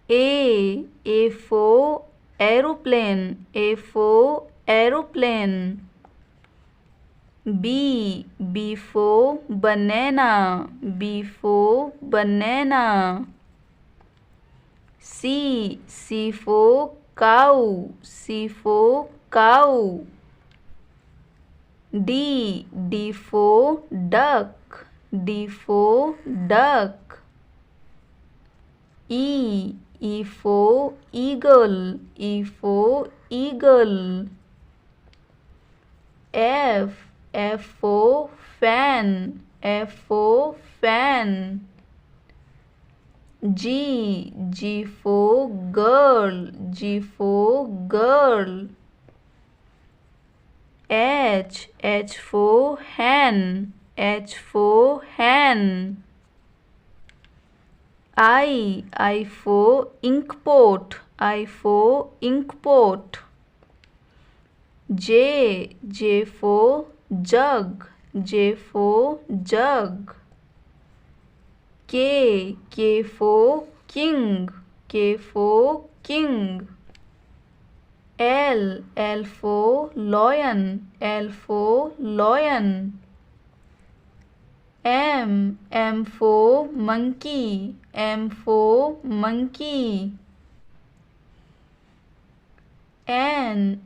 A for aeroplane. A for aeroplane. B for banana. B for banana. C for cow. C for cow. D for duck. D for duck. E for eagle. E for eagle. F for fan. F for fan. G for girl. G for girl. H for hen. H for hen. I for inkpot. I for inkpot. J for jug. J for jug. K for king. K for king. L for lion. L for lion. M for monkey. M for monkey. N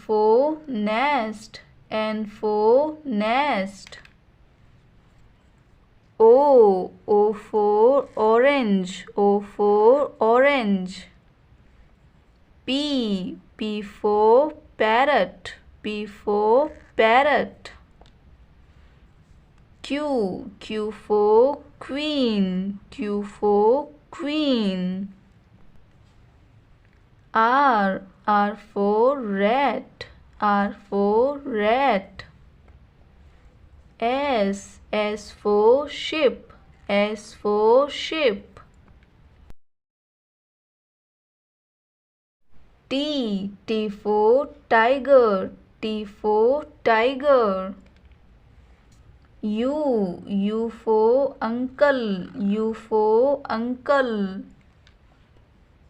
for nest. N for nest. O for orange. O for orange. P for parrot. P for parrot. Q for queen. Q for queen. R for rat. R for rat. S for ship. S for ship. T for tiger. T for tiger. U for uncle. U for uncle.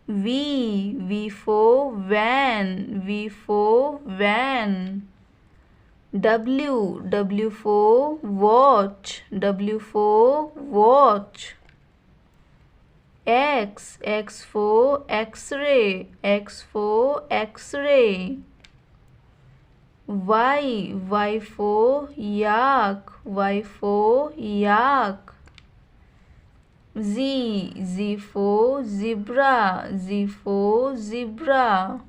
V for van. V for van. W for watch. W for watch. X for X-ray. X for X-ray. Y for yak. Y for yak. Z for zebra. Z for zebra.